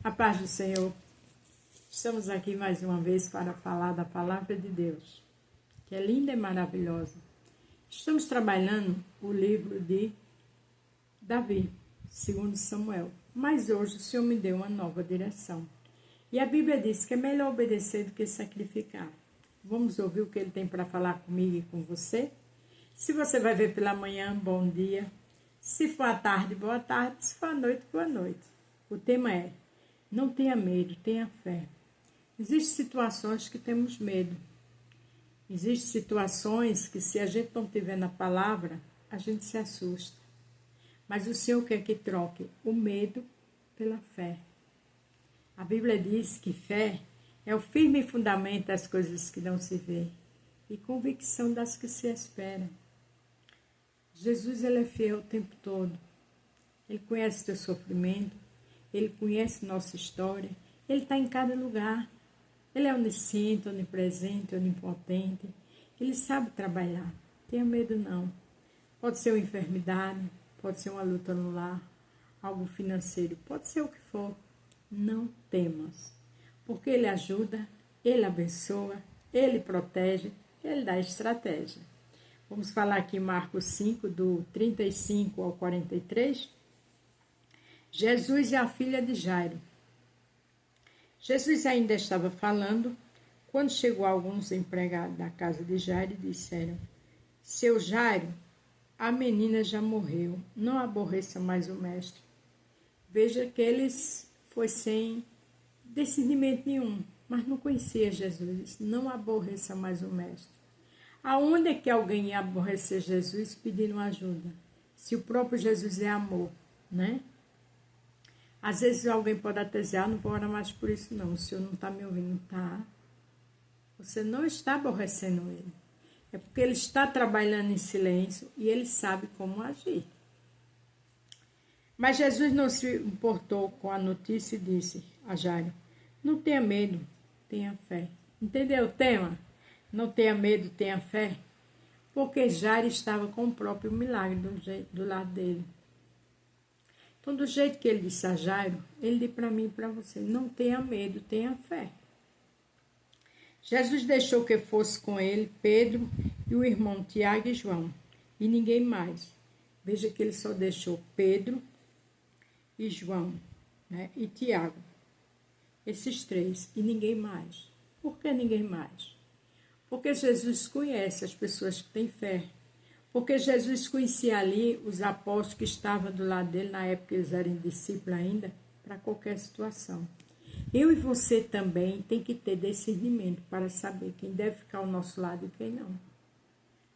A paz do Senhor. Estamos aqui mais uma vez para falar da palavra de Deus, que é linda e maravilhosa. Estamos trabalhando o livro de Davi, segundo Samuel. Mas hoje o Senhor me deu uma nova direção. E a Bíblia diz que é melhor obedecer do que sacrificar. Vamos ouvir o que ele tem para falar comigo e com você? Se você vai ver pela manhã, bom dia. Se for à tarde, boa tarde. Se for à noite, boa noite. O tema é: não tenha medo, tenha fé. Existem situações que temos medo. Existem situações que, se a gente não tiver na palavra, a gente se assusta. Mas o Senhor quer que troque o medo pela fé. A Bíblia diz que fé é o firme fundamento das coisas que não se vê e convicção das que se esperam. Jesus, ele é fiel o tempo todo. Ele conhece teu sofrimento, ele conhece nossa história, ele está em cada lugar. Ele é onisciente, onipresente, onipotente. Ele sabe trabalhar. Tenha medo não. Pode ser uma enfermidade, pode ser uma luta no lar, algo financeiro, pode ser o que for. Não temas, porque ele ajuda, ele abençoa, ele protege, ele dá estratégia. Vamos falar aqui em Marcos 5, do 35 ao 43. Jesus e a filha de Jairo. Jesus ainda estava falando, quando chegou alguns empregados da casa de Jairo e disseram: Seu Jairo, a menina já morreu, não aborreça mais o mestre. Veja que eles foi sem discernimento nenhum, mas não conhecia Jesus. Não aborreça mais o mestre. Aonde é que alguém ia aborrecer Jesus pedindo ajuda? Se o próprio Jesus é amor, né? Às vezes alguém pode até dizer: não vou orar mais por isso não, o Senhor não está me ouvindo. Tá? Você não está aborrecendo ele. É porque ele está trabalhando em silêncio e ele sabe como agir. Mas Jesus não se importou com a notícia e disse a Jairo: não tenha medo, tenha fé. Entendeu o tema? Não tenha medo, tenha fé. Porque Jairo estava com o próprio milagre do lado dele. Então, do jeito que ele disse a Jairo, ele disse para mim e para você: não tenha medo, tenha fé. Jesus deixou que fosse com ele Pedro e o irmão Tiago e João, e ninguém mais. Veja que ele só deixou Pedro e João, né, e Tiago. Esses três, e ninguém mais. Por que ninguém mais? Porque Jesus conhece as pessoas que têm fé. Porque Jesus conhecia ali os apóstolos que estavam do lado dele, na época que eles eram discípulos ainda, para qualquer situação. Eu e você também tem que ter discernimento para saber quem deve ficar ao nosso lado e quem não.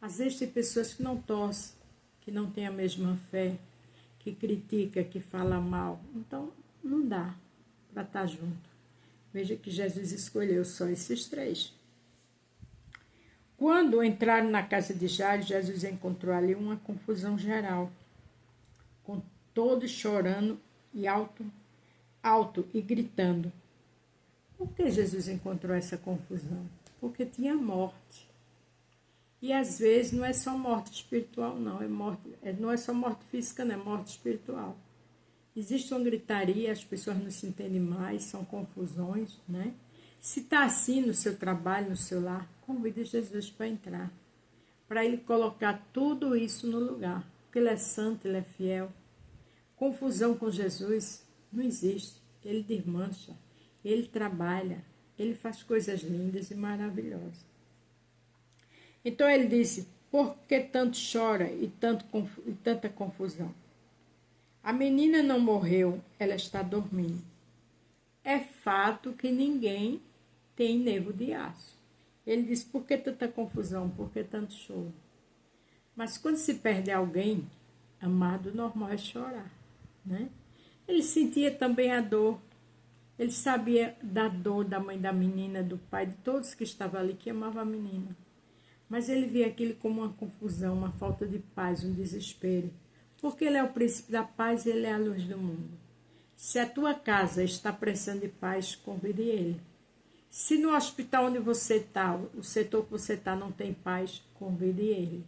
Às vezes tem pessoas que não torcem, que não têm a mesma fé, que critica, que fala mal. Então, não dá para estar junto. Veja que Jesus escolheu só esses três. Quando entraram na casa de Jairo, Jesus encontrou ali uma confusão geral, com todos chorando e alto e gritando. Por que Jesus encontrou essa confusão? Porque tinha morte. E às vezes não é só morte espiritual, não. Não é só morte física, não, é morte espiritual. Existe uma gritaria, as pessoas não se entendem mais, são confusões, né? Se está assim no seu trabalho, no seu lar, convide Jesus para entrar. Para ele colocar tudo isso no lugar. Porque ele é santo, ele é fiel. Confusão com Jesus não existe. Ele desmancha, ele trabalha, ele faz coisas lindas e maravilhosas. Então ele disse: por que tanto chora e tanta confusão? A menina não morreu, ela está dormindo. É fato que ninguém tem nervo de aço. Ele diz: por que tanta confusão? Por que tanto choro? Mas quando se perde alguém amado, o normal é chorar, né? Ele sentia também a dor. Ele sabia da dor da mãe da menina, do pai, de todos que estavam ali, que amavam a menina. Mas ele via aquilo como uma confusão, uma falta de paz, um desespero. Porque ele é o príncipe da paz e ele é a luz do mundo. Se a tua casa está precisando de paz, convide ele. Se no hospital onde você está, o setor que você está não tem paz, convide ele.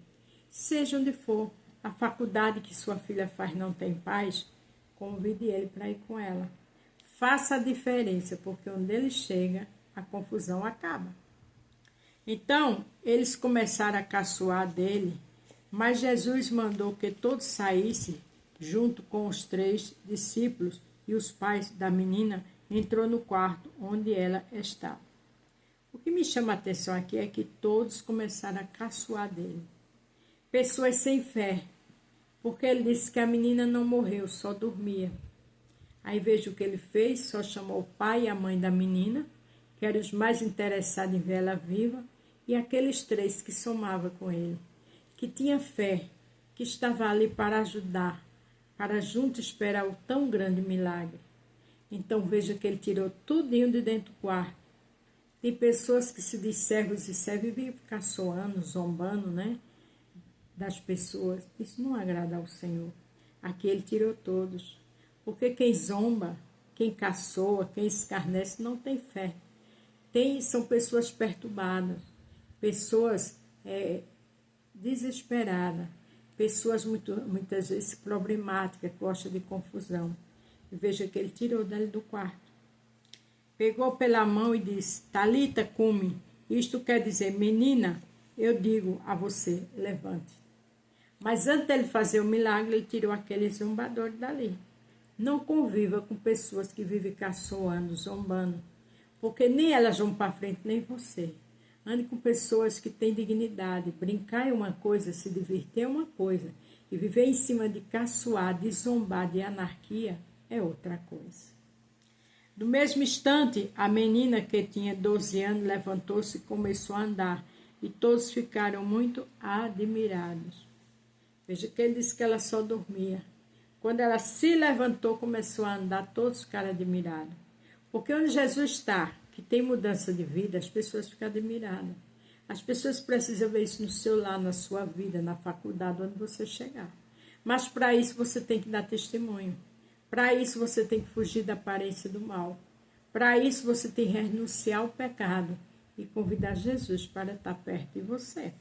Seja onde for, a faculdade que sua filha faz não tem paz, convide ele para ir com ela. faça a diferença, porque onde ele chega, a confusão acaba. Então, eles começaram a caçoar dele, mas Jesus mandou que todos saíssem, junto com os 3 discípulos e os pais da menina, entrou no quarto onde ela estava. O que me chama a atenção aqui é que todos começaram a caçoar dele. Pessoas sem fé, porque ele disse que a menina não morreu, só dormia. Aí veja o que ele fez, só chamou o pai e a mãe da menina, que eram os mais interessados em ver ela viva, e aqueles 3 que somavam com ele, que tinha fé, que estava ali para ajudar, para junto esperar o tão grande milagre. Então veja que ele tirou tudinho de dentro do quarto. Tem pessoas que se diz servos e servem e vivem caçoando, zombando, né? Das pessoas. Isso não agrada ao Senhor. Aqui ele tirou todos. Porque quem zomba, quem caçoa, quem escarnece, não tem fé. São pessoas perturbadas, pessoas desesperadas, pessoas muitas vezes problemáticas, que gostam de confusão. E veja que ele tirou dele do quarto. Pegou pela mão e disse, Talita cumi. Isto quer dizer, menina, eu digo a você, levante. Mas antes dele fazer o milagre, ele tirou aquele zombador dali. Não conviva com pessoas que vivem caçoando, zombando, porque nem elas vão para frente, nem você. Ande com pessoas que têm dignidade. Brincar é uma coisa, se divertir é uma coisa. E viver em cima de caçoar, de zombar, de anarquia, é outra coisa. No mesmo instante, a menina que tinha 12 anos levantou-se e começou a andar. E todos ficaram muito admirados. Veja que ele disse que ela só dormia. Quando ela se levantou, começou a andar, todos ficaram admirados. Porque onde Jesus está, que tem mudança de vida, as pessoas ficam admiradas. As pessoas precisam ver isso no seu lar, na sua vida, na faculdade, onde você chegar. Mas para isso você tem que dar testemunho. Para isso você tem que fugir da aparência do mal. Para isso você tem que renunciar ao pecado e convidar Jesus para estar perto de você.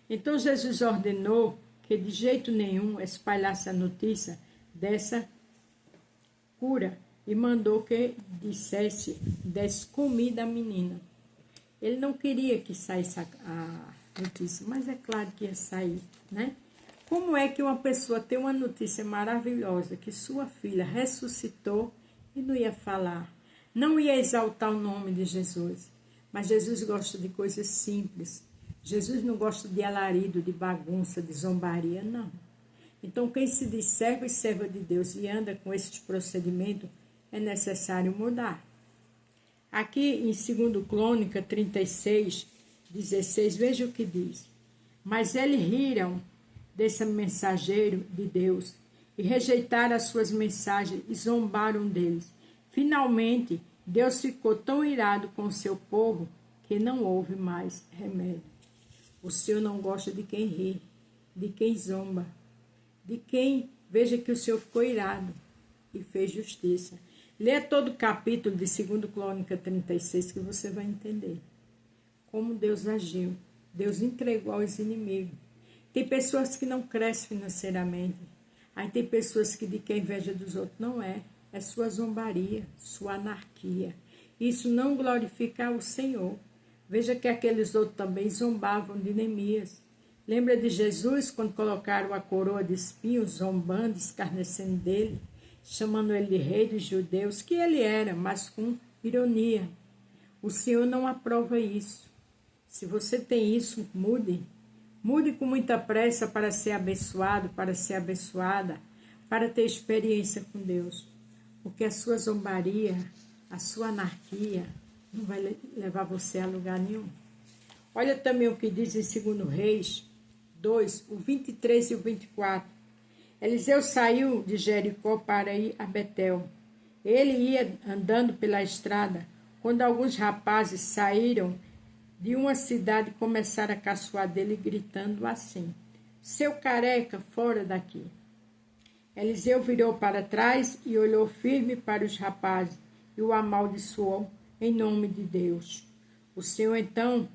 Então Jesus ordenou que de jeito nenhum espalhasse a notícia dessa cura e mandou que desse comida à menina. Ele não queria que saísse a notícia, mas é claro que ia sair, né? Como é que uma pessoa tem uma notícia maravilhosa que sua filha ressuscitou e não ia falar? Não ia exaltar o nome de Jesus. Mas Jesus gosta de coisas simples. Jesus não gosta de alarido, de bagunça, de zombaria, não. Então, quem se diz servo e serva de Deus e anda com esses procedimentos, é necessário mudar. Aqui em 2 Crônica 36, 16, veja o que diz. Mas eles riram desse mensageiro de Deus e rejeitaram as suas mensagens e zombaram deles. Finalmente, Deus ficou tão irado com o seu povo que não houve mais remédio. O Senhor não gosta de quem ri, de quem zomba, de quem veja que o Senhor ficou irado e fez justiça. Lê todo o capítulo de 2 Crônica 36 que você vai entender como Deus agiu. Deus entregou aos inimigos. Tem pessoas que não crescem financeiramente. Aí tem pessoas que de que a inveja dos outros não é. É sua zombaria, sua anarquia. Isso não glorifica o Senhor. Veja que aqueles outros também zombavam de Neemias. Lembra de Jesus quando colocaram a coroa de espinhos, zombando, escarnecendo dele, chamando ele de rei dos judeus, que ele era, mas com ironia. O Senhor não aprova isso. Se você tem isso, mude. Mude com muita pressa para ser abençoado, para ser abençoada, para ter experiência com Deus. Porque a sua zombaria, a sua anarquia, não vai levar você a lugar nenhum. Olha também o que diz em 2 Reis 2, o 23 e o 24. Eliseu saiu de Jericó para ir a Betel. Ele ia andando pela estrada, quando alguns rapazes saíram de uma cidade e começaram a caçoar dele, gritando assim: seu careca, fora daqui. Eliseu virou para trás e olhou firme para os rapazes e o amaldiçoou em nome de Deus. O Senhor então,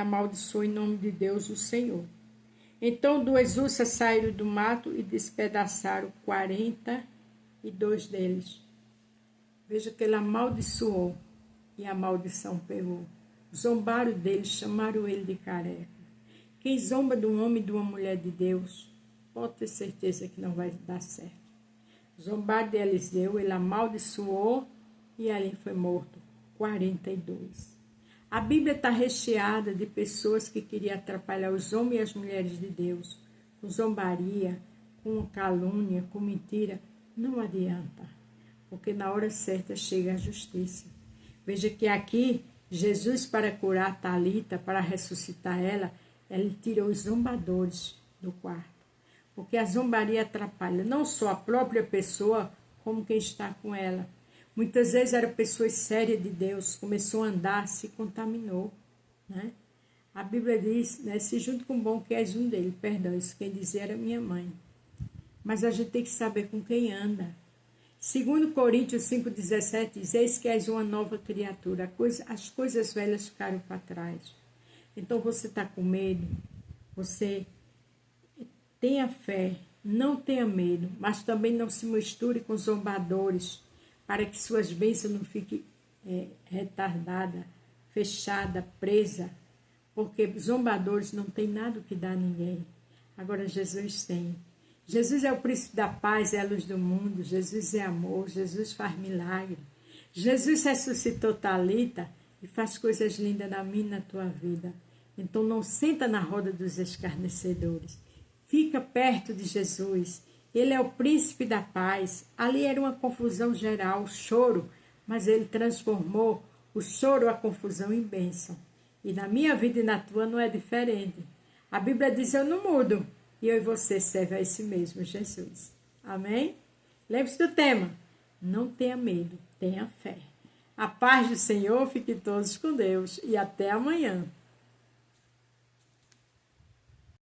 amaldiçoou em nome de Deus o Senhor. Então 2 ursas saíram do mato e despedaçaram 42 deles. Veja que ele amaldiçoou e a maldição pegou. Zombaram dele, chamaram ele de careca. Quem zomba de um homem e de uma mulher de Deus, pode ter certeza que não vai dar certo. Zombaram de Eliseu, ele amaldiçoou e ali foi morto. 42. A Bíblia está recheada de pessoas que queriam atrapalhar os homens e as mulheres de Deus, com zombaria, com calúnia, com mentira. Não adianta, porque na hora certa chega a justiça. Veja que aqui, Jesus, para curar Talita, para ressuscitar ela, ele tirou os zombadores do quarto. Porque a zombaria atrapalha não só a própria pessoa, como quem está com ela. Muitas vezes eram pessoas sérias de Deus, começou a andar, se contaminou. Né? A Bíblia diz, né, se junto com o bom que és um dele. Perdão, isso quem dizia era minha mãe. Mas a gente tem que saber com quem anda. 2 Coríntios 5,17 diz, eis que és uma nova criatura, as coisas velhas ficaram para trás. Então você está com medo, você tenha fé, não tenha medo, mas também não se misture com zombadores, para que suas bênçãos não fiquem retardadas, fechadas, presas, porque zombadores não tem nada que dar a ninguém. Agora Jesus tem. Jesus é o príncipe da paz, é a luz do mundo, Jesus é amor, Jesus faz milagre. Jesus ressuscitou Talita e faz coisas lindas na minha e na tua vida. Então não senta na roda dos escarnecedores. Fica perto de Jesus. Ele é o príncipe da paz. Ali era uma confusão geral, choro, mas ele transformou o choro, a confusão em bênção. E na minha vida e na tua não é diferente. A Bíblia diz, eu não mudo. E eu e você servem a esse mesmo Jesus. Amém? Lembre-se do tema. Não tenha medo, tenha fé. A paz do Senhor, fiquem todos com Deus. E até amanhã.